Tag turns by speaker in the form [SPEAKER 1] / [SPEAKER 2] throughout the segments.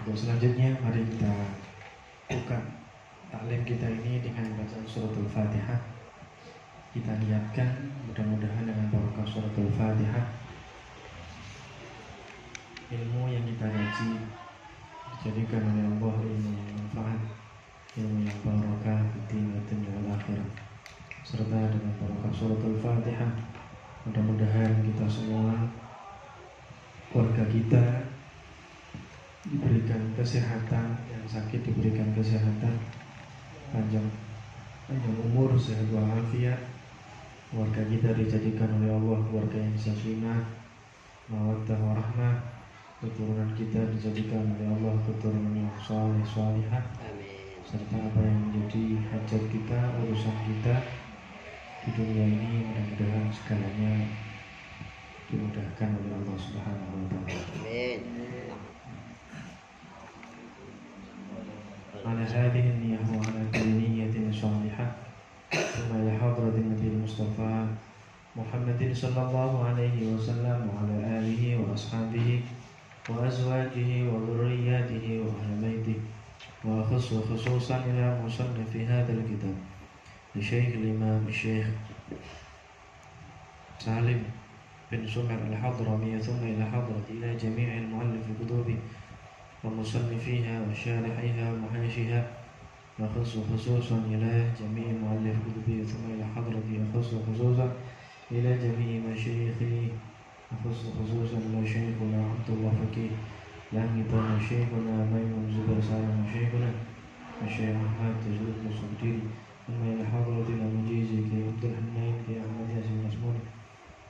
[SPEAKER 1] Untuk selanjutnya mari kita buka taklim kita ini dengan bacaan suratul Fatihah. Kita niatkan mudah-mudahan dengan barokah suratul Fatihah ilmu yang kita kaji dijadikan oleh Allah ilmu yang manfaat, ilmu yang barokah di dunia wal akhirah. Serta dengan barokah suratul Fatihah mudah-mudahan kita semua, keluarga kita diberikan kesehatan, yang sakit diberikan kesehatan, panjang umur, sehat walafiat. Keluarga kita dijadikan oleh Allah keluarga yang sakinah, mawaddah warahmah. Keturunan kita dijadikan oleh Allah keturunan yang saleh salihah. Serta apa yang menjadi hajat kita, urusan kita di dunia ini mudah-mudahan segalanya dimudahkan oleh Allah Subhanahu wa taala. Amin. Ala hadhihi niyyah wa ala kulli niyyatin salihah. Thumma ila hadratin Nabi Mustafa Muhammadin sallallahu alaihi wasallam wa ala alihi wa ashabihi wa azwajihi wa dhurriyyatihi wa ahli baitihi wa khususan ila musannif hadzal kitab Syekh Imam Syekh Salim bin Sumar al-Hadrami, thumma ila hadrat ila jami'il muallif kutubi wa musannifiha wa syarihiha wa muhashiha wa khususan ila jami'i muallif kutubi, thumma ila hadrat khususan ila jami'i masyayikhi wa khususan ila syekhuna Abdullah Fakih Langitana, syekhuna Maimun Zubair Salam, syekhuna Syekh Ahmad Tajud Musabdiri, thumma ila hadrat ila mujizi ki Abdul Hannain ki Ahmad Yasin Masmuni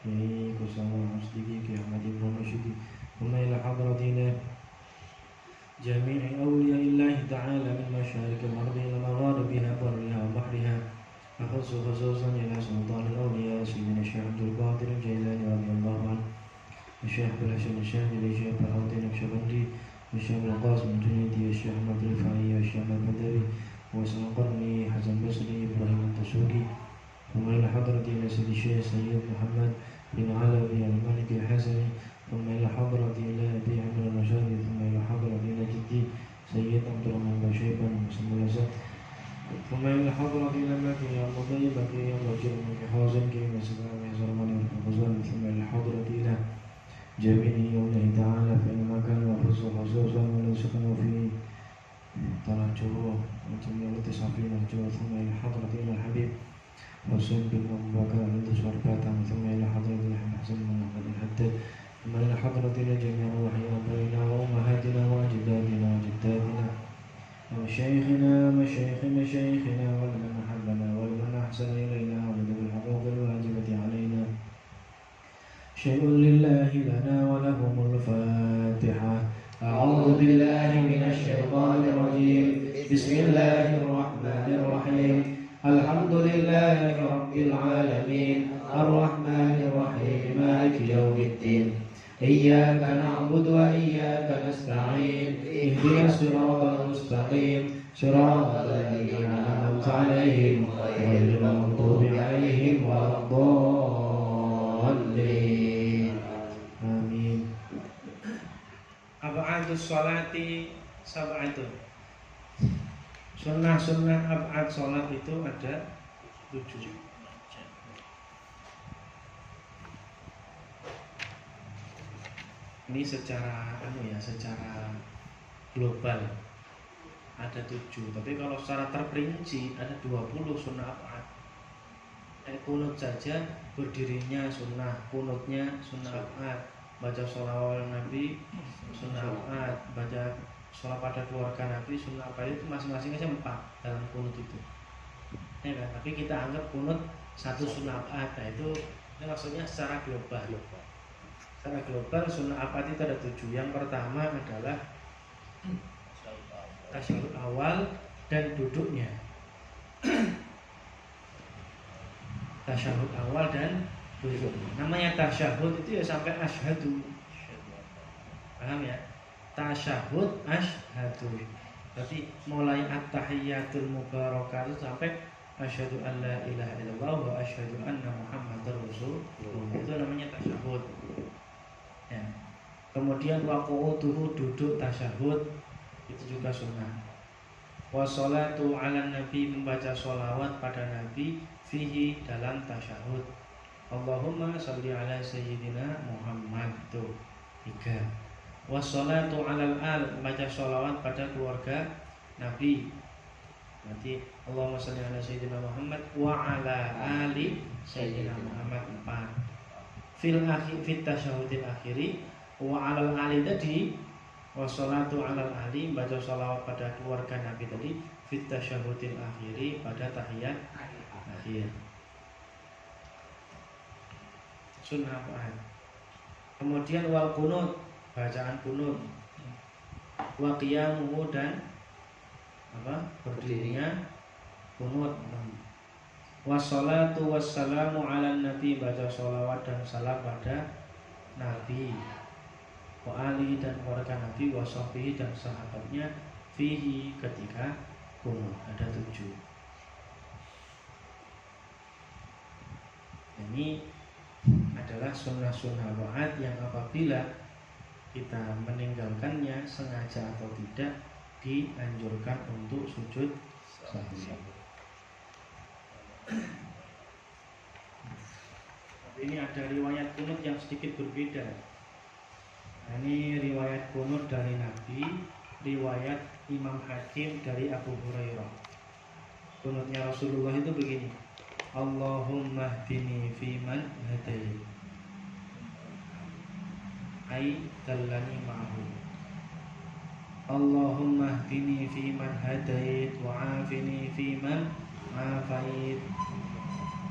[SPEAKER 1] ki Kusama Asdiki ki Ahmad Ibn Rashidi, thumma ila hadrat ila jami'i awliyaillahi ta'ala min masyarikil ardi ila magharibiha barriha wa bahriha, khususan ila sultan al-awliya sayyidina Syekh Abdul Qadir al-Jailani radhiyallahu anhu, Syekh Abdul Hasan al-Syadili, Syekh Al-Hawti Naqsyabandi, Syekh Al-Qasim al-Junaydi, Syekh Ahmad al-Rifai, Syekh Ahmad Badari, wa Qarni Hasan Basri, Ibrahim al-Tasuki, thumma ila hadrati ila Syekh Sayyid Muhammad bin Alawi al-Malik al-Hasani, ثم إلى حضرة إلى أبي عمرو الرشادي، ثم إلى حضرة إلى جدي سيد عبد الرحمن بشيبا مسمى الأسد، ثم إلى حضرة إلى بكي المطيب بكي الرجل من حازم كي مسلم زرمان الخزان، ثم إلى حضرة إلى جميع يومه تعالى فإنما كان خصوصا ولو سكنوا في ترجوه وجميع التصافين الجوع، ثم إلى حضرة إلى الحبيب حسين بن أبو بكر عند شربات، ثم إلى حضرة الحسن بن محمد الحداد، ثم إلى حضرتنا جميع روحي أبائنا وأمهاتنا وأجدادنا وجداتنا ومشايخنا ومشايخ مشايخنا ولمن أحبنا ولمن أحسن إلينا ولذوي الحقوق الواجبة علينا. شيء لله لنا ولهم الفاتحة. أعوذ بالله من الشيطان الرجيم. بسم الله الرحمن الرحيم. الحمد لله رب العالمين الرحمن الرحيم مالك يوم الدين. إياك نعبد وإياك نستعين. اهدنا الصراط المستقيم صراط الذين أنعمت عليهم غير المغضوب عليهم ولا الضالين. آمين.
[SPEAKER 2] Ab'adus sholati sab'atun. Sunnah-sunnah ab'ad sholat itu ada 7. Ini secara secara global ada 7, tapi kalau secara terperinci ada 20 sunnah ab'ad. Kunut saja berdirinya sunnah, kunutnya sunnah ab'ad, baca sholawat Nabi sunnah ab'ad, baca sholat pada keluarga Nabi sunnah ab'ad, itu masing-masing aja 4 dalam kunut itu, ya kan? Tapi kita anggap kunut satu sunnah ab'ad. Nah itu maksudnya secara global. Secara global sunnah ab'ad itu ada 7. Yang pertama adalah tasyahud awal dan duduknya. Tasyahud awal dan duduknya. Namanya tasyahud itu ya sampai asyhadu. Paham ya? Tasyahud asyhadu. Berarti mulai at-tahiyyatul mubarakah itu sampai asyhadu an la ilaha illallah wa asyhadu anna muhammadar rasulullah. Itu namanya tasyahud. Ya. Kemudian waqu'uduhu, duduk tasyahud. itu juga sunnah. Wassalatu ala nabi, membaca sholawat pada nabi, fihi, dalam tasyahud. Allahumma sholli ala sayyidina Muhammad, itu 3. Wassalatu alal al, membaca sholawat pada keluarga nabi, nanti Allahumma sholli ala sayyidina Muhammad wa ala ali sayyidina Muhammad 4. Fit tasyahudil akhiri wa alal ali tadi, wassalatu alal ali, baca sholawat pada keluarga nabi tadi, fit tasyahudil akhiri, pada tahiyat akhir. Sunnah apa? Kemudian wal kunut, bacaan kunut, wa qiyamuhu, dan berdirinya kunut. Wassalatu wassalamu ala nabi, baca sholawat dan salam pada nabi, wa ali, dan keluarga nabi, wa sahbihi, dan sahabatnya, fihi, ketika kunut. Ada 7. Ini adalah sunnah-sunnah wa'ad yang apabila kita meninggalkannya sengaja atau tidak, dianjurkan untuk sujud sahwi. Ini ada riwayat kunut yang sedikit berbeda. Nah, ini riwayat kunut dari Nabi, riwayat Imam Hakim dari Abu Hurairah. Kunutnya Rasulullah itu begini: Allahumma hdini fiman hadait, ai dallani ma'hu. Allahumma hdini fiman hadait wa afini fiman afait.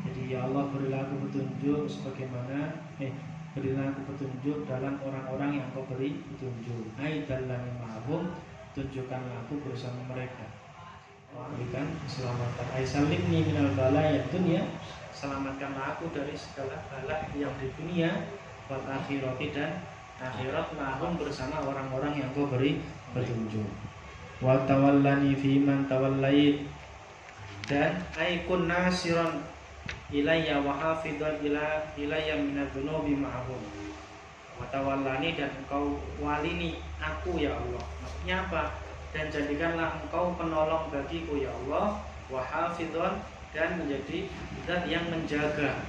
[SPEAKER 2] Jadi ya Allah, berilah aku petunjuk sebagaimana berilah aku petunjuk dalam orang-orang yang kau beri petunjuk. Ai dallani ma'hum, tunjukkanlah aku bersama mereka. Berikan keselamatan. Ai salimni minal balaya dunya, selamatkanlah aku dari segala bala yang di dunia, wal akhirati, dan akhirat, mahum, bersama orang-orang yang kau beri petunjuk. Wa tawallani fiman tawallait, dan aikun nasiran ilayya wa hafidhan ilayya minadzunubi ma'hum. Wa tawallani, dan engkau walini aku ya Allah. Maksudnya apa? Dan jadikanlah engkau penolong bagiku ya Allah, wa hafidhan, dan menjadi zat yang menjaga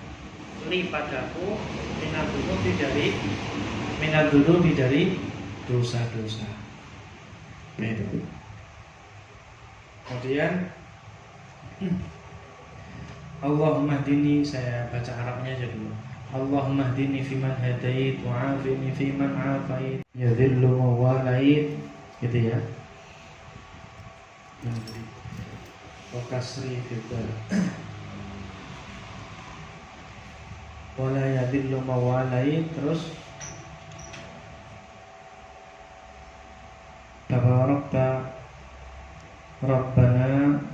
[SPEAKER 2] li padaku, minadzunubi dari dosa-dosa. Itu. Kemudian Allahumma hdini, saya baca Arabnya aja dulu. Allahumma hdini fiman hadait wa afini fiman afait, yadhillu mawalait, gitu ya. Wa kasri fidal wala yadhillu mawalait. Terus tabarakta Rabbana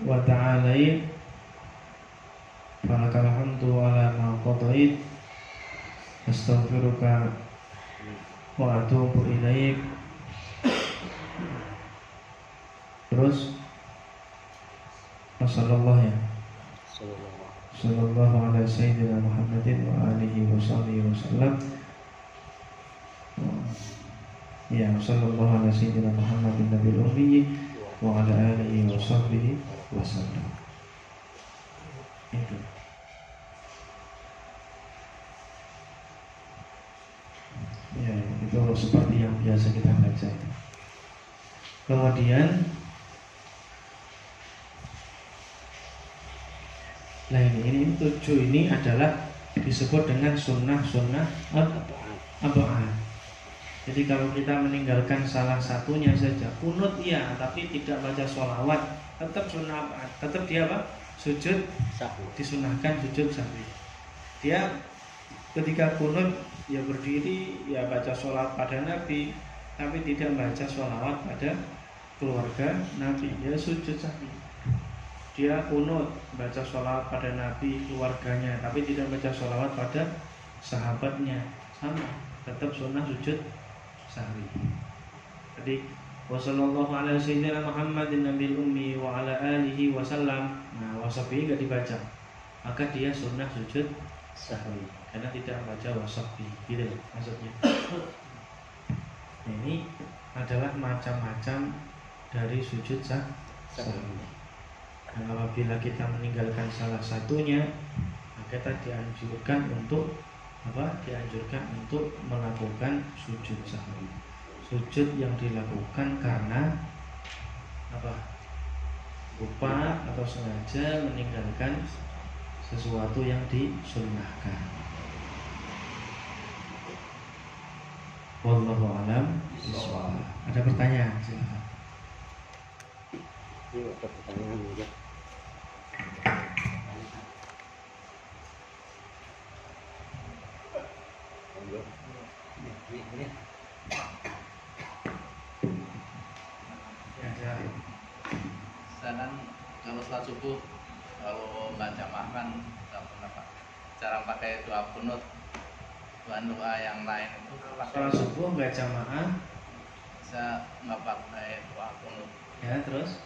[SPEAKER 2] wa ta'alait, falakal hamdu ala ma qadait, astaghfiruka wa atubu ilaik. Terus Sallallahu ala sayyidina Muhammadin wa alihi wa sahbihi wa sallam. Ya, sallallahu ala sayyidina Muhammadin nabil ummi wa ala alihi wa sahbihi wa sallam. Itu. Ya, itu seperti yang biasa kita baca. Kemudian ini 7 ini adalah disebut dengan sunnah-sunnah ab'ad. Jadi kalau kita meninggalkan salah satunya saja, kunut iya, tapi tidak baca sholawat, tetap sunnah ab'ad. Tetap dia apa? Sujud sahwi. Disunahkan sujud sahwi. Dia ketika kunut ya berdiri, ya baca sholawat pada Nabi, tapi tidak baca sholawat pada keluarga Nabi, ya sujud sahwi. Dia kunut baca sholawat pada Nabi, keluarganya, tapi tidak baca sholawat pada sahabatnya, sama, tetap sunnah sujud sahwi. Jadi wassallallahu ala sayyidina Muhammadin nabil ummi wa ala alihi wasallam. Nah, wassabi enggak dibaca, maka dia sunnah sujud sahwi karena tidak baca wassabi, gitu maksudnya. Ini
[SPEAKER 1] adalah macam-macam dari sujud sahwi. Dan apabila kita meninggalkan salah satunya, maka kita dianjurkan untuk dianjurkan untuk melakukan sujud sahwi. Sujud yang dilakukan karena lupa atau sengaja meninggalkan sesuatu yang disunnahkan. Wallahu a'lam bishawab. Ada pertanyaan? Silakan.
[SPEAKER 3] Iya, ada pertanyaan juga.
[SPEAKER 4] Sedangkan kalau sholat subuh, kalau nggak jamaah kan nggak pernah Pak. Cara pakai doa kunut, doa yang lain itu
[SPEAKER 1] Sholat subuh nggak jamaah,
[SPEAKER 4] bisa nggak pakai doa kunut.
[SPEAKER 1] ya terus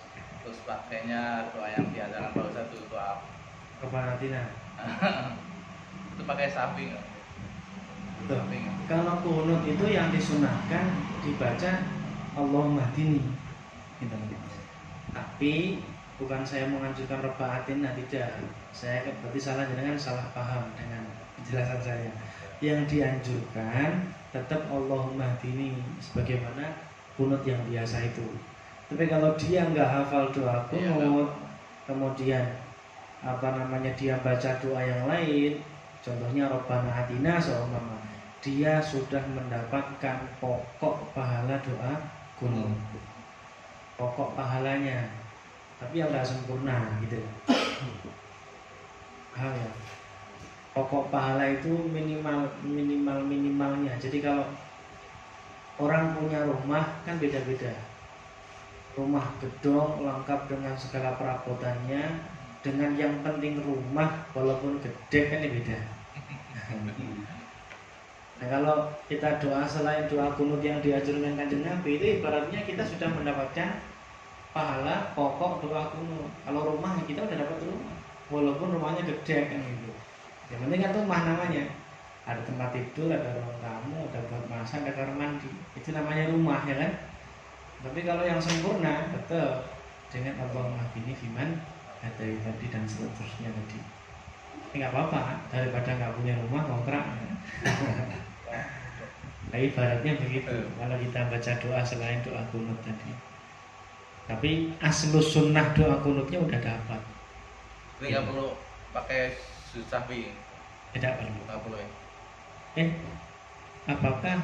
[SPEAKER 4] Terus pakainya doa yang diajarkan Pak Ustadz itu doa
[SPEAKER 1] kepanatina.
[SPEAKER 4] itu pakai sapi nggak?
[SPEAKER 1] Tuh.
[SPEAKER 4] Sapi nggak?
[SPEAKER 1] Kalau kunut itu yang disunahkan dibaca Allahumma hdini. Gitu. Tapi bukan saya menganjurkan rebaatin, tidak. Saya berarti salah dengan salah paham dengan penjelasan saya. Yang dianjurkan tetap Allahumma hdini sebagaimana kunut yang biasa itu. Tapi kalau dia nggak hafal doa kunut, kemudian dia baca doa yang lain, contohnya Rabbana atina seumpama, dia sudah mendapatkan pokok pahala doa kunut, pokok pahalanya, tapi yang nggak sempurna gitu. Paham ya? Pokok pahala itu minimalnya. Jadi kalau orang punya rumah kan beda-beda. Rumah gedong lengkap dengan segala perabotannya, dengan yang penting rumah walaupun gede kan ini beda. Nah kalau kita doa selain doa kunut yang diajarkan Kanjeng Nabi, itu ibaratnya kita sudah mendapatkan pahala pokok doa kunut. Kalau rumah kita udah dapat rumah, walaupun rumahnya gede kan gitu. Yang penting kan rumah namanya, ada tempat tidur, ada ruang tamu, ada buat masak, ada kamar mandi. Itu namanya rumah ya kan. Tapi kalau yang sempurna tetap dengan Allahumma hdini fiman hadait tadi dan seterusnya tadi. Nggak apa-apa, daripada nggak punya rumah kontrak. Nah, ibaratnya begitu. Kalau kita baca doa selain doa kunut tadi, tapi aslus sunnah doa kunutnya udah dapat.
[SPEAKER 4] Tapi nggak perlu pakai sujud sahwi.
[SPEAKER 1] Tidak perlu.
[SPEAKER 4] Nggak perlu ya.
[SPEAKER 1] Apakah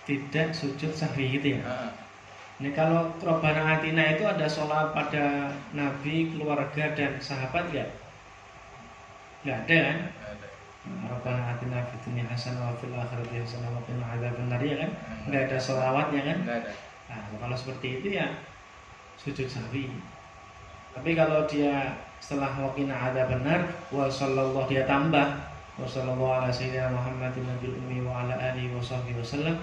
[SPEAKER 1] tidak sujud sahwi gitu ya?
[SPEAKER 4] Heeh.
[SPEAKER 1] Ini kalau Rabbana atina itu ada sholat pada Nabi, keluarga dan sahabat nggak? Nggak ada kan?
[SPEAKER 4] Nggak ada.
[SPEAKER 1] Rabbana atina fid dunya hasanah wa fil akhirati hasanah wa qina adzabannar ya kan? Nggak ada sholawatnya kan?
[SPEAKER 4] Nggak ada.
[SPEAKER 1] Nah, kalau seperti itu ya sujud sahwi. Tapi kalau dia setelah wa qina adzabannar wa sallallahu dia tambah wa sallallahu ala sayyidina Muhammadin nabiyil ummi wa ala alihi wa sahbihi wasallam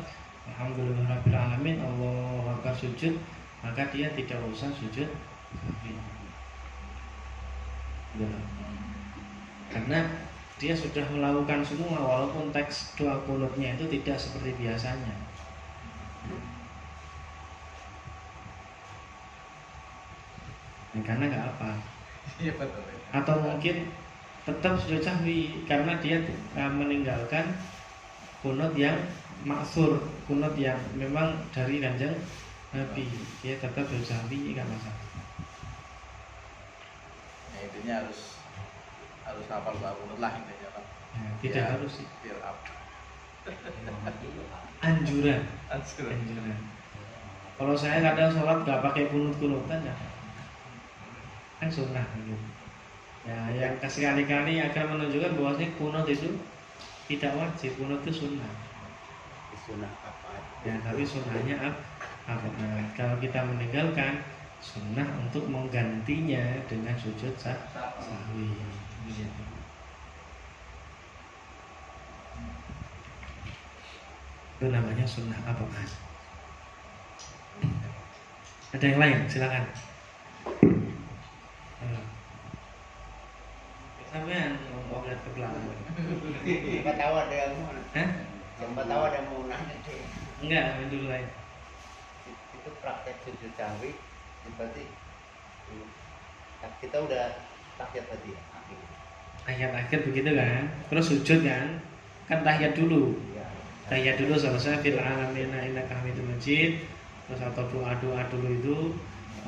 [SPEAKER 1] alhamdulillahirabbil alamin Allahu akbar sujud, maka dia tidak usah sujud sahwi. Karena dia sudah melakukan semua walaupun teks doa kunutnya itu tidak seperti biasanya. Karena nggak apa.
[SPEAKER 4] Iya betul.
[SPEAKER 1] Atau mungkin tetap sujud sahwi karena dia meninggalkan kunut yang maksur, kunut yang memang dari Kanjeng Nabi, dia tetap sujud sahwi nggak masalah.
[SPEAKER 4] Ya, intinya harus hafal doa kunut lah intinya Pak.
[SPEAKER 1] Ya, tidak
[SPEAKER 4] Ya,
[SPEAKER 1] harus sih.
[SPEAKER 4] biar apa?
[SPEAKER 1] Anjuran.
[SPEAKER 4] Anjuran.
[SPEAKER 1] Anjuran. Kalau saya kadang sholat nggak pakai kunut-kunutan ya, kan sunnah gitu. Ya, yang sekali-kali akan menunjukkan bahwasanya kunut itu tidak wajib, kunut itu sunnah.
[SPEAKER 3] Sunnah apa?
[SPEAKER 1] Ya, tapi sunnahnya apa? Nah, kalau kita meninggalkan sunnah untuk menggantinya dengan sujud sahwi. Gitu. Itu namanya sunnah apa mas? Ada yang lain? Silakan. Sampean mau lihat ke belakang?
[SPEAKER 3] Siapa tahu ada yang mau.
[SPEAKER 1] Hah?
[SPEAKER 3] Siapa tahu ada yang mau nanya.
[SPEAKER 1] Enggak, dulu lain.
[SPEAKER 3] itu praktek sujud sahwi berarti kita udah tahiyat tadi ya akhirnya.
[SPEAKER 2] Tahiyat akhir begitu kan, terus sujud kan tahiyat dulu.
[SPEAKER 3] Iya.
[SPEAKER 2] Tahiyat dulu selesai fil alamina innaka hamidum majid, terus atau doa dulu itu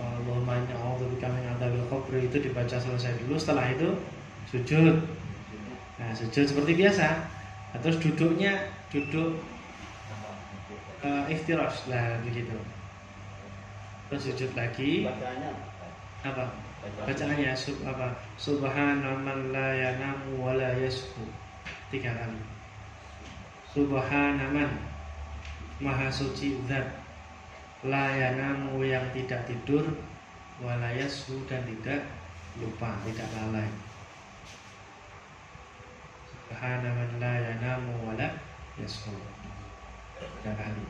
[SPEAKER 2] Allahumma inni a'udzubika min adzabil qabr itu dibaca selesai dulu, setelah itu sujud. Nah, sujud seperti biasa. Nah, terus duduk iftirash lah begitu. Terus sujud lagi.
[SPEAKER 3] Bacaannya
[SPEAKER 2] Apa? Bacaannya subhanaman la yanamu wa la yashu 3 kali. Subhanaman maha suci zat la yanamu yang tidak tidur wa la yashu dan tidak lupa, tidak lalai. Subhanaman la yanamu wa la yashu 3 kali.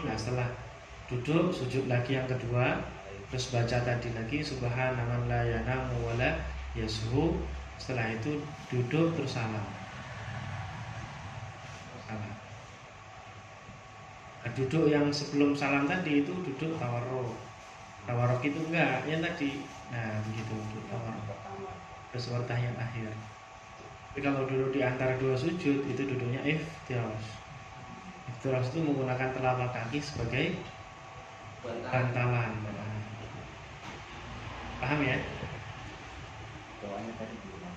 [SPEAKER 2] Nah, setelah duduk sujud lagi yang kedua, terus baca tadi lagi subhanaman la yanamu wa la yashu. Setelah itu duduk terus salam. Nah, duduk yang sebelum salam tadi itu duduk tawarruk. Tawarruk itu enggak, yang tadi. Nah, begitu duduk tawarruk. Terus tahiyat akhir. Tapi kalau duduk di antara dua sujud itu duduknya iftirash. Iftirash itu menggunakan telapak kaki sebagai bantalan. Paham ya?
[SPEAKER 3] doanya tadi gimana?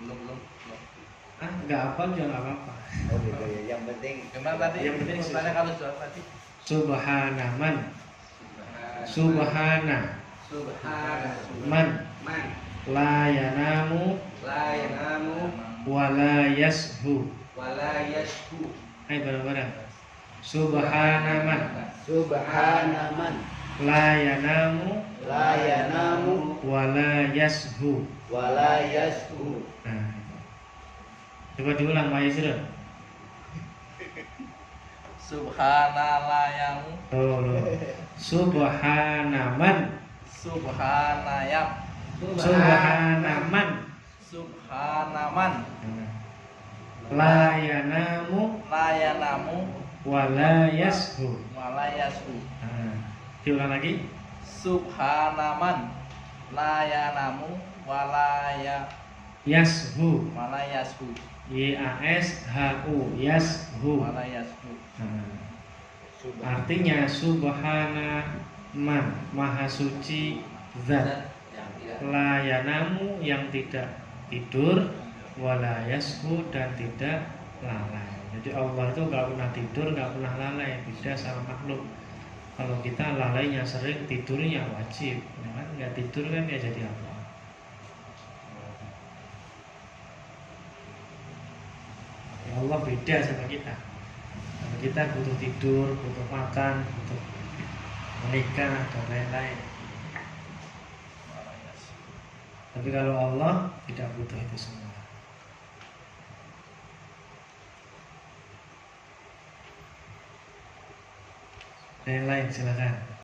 [SPEAKER 4] belum
[SPEAKER 2] Enggak apa juga enggak apa-apa.
[SPEAKER 3] Oh gitu ya, yang penting
[SPEAKER 4] gimana tadi
[SPEAKER 2] Yang penting
[SPEAKER 4] urutannya kalau jawab tadi
[SPEAKER 2] Subhanaman. Subhana man la yanamu wa la yashu. Ayo bareng-bareng. Subhanaman
[SPEAKER 3] subhanaman
[SPEAKER 2] la yanamu
[SPEAKER 3] la yanamu
[SPEAKER 2] wa la yashu.
[SPEAKER 3] wa la yashu.
[SPEAKER 2] Nah, coba diulang Pak Yusril.
[SPEAKER 4] subhanallah yang
[SPEAKER 2] Oh, loh. Subhanaman
[SPEAKER 4] subhanayam
[SPEAKER 2] Subhanaman
[SPEAKER 4] subhanaman
[SPEAKER 2] la yanamu
[SPEAKER 4] layanamu
[SPEAKER 2] wa la yashu.
[SPEAKER 4] walayasu
[SPEAKER 2] Nah, diulang lagi.
[SPEAKER 4] subhanaman layanamu
[SPEAKER 2] Yashu.
[SPEAKER 4] walayasu
[SPEAKER 2] YASHU yashu.
[SPEAKER 4] walayasu
[SPEAKER 2] Nah, artinya subhanaman maha suci zat la yanamu yang tidak tidur wala yashu dan tidak lalai. Jadi Allah itu nggak pernah tidur, nggak pernah lalai, beda sama makhluk. Kalau kita lalainya sering, tidurnya wajib. Ya kan? Nggak tidur kan ya jadi apa? Ya Allah beda sama kita. Sama kita butuh tidur, butuh makan, butuh menikah dan lain-lain. Tapi kalau Allah tidak butuh itu semua. Yang lain silakan.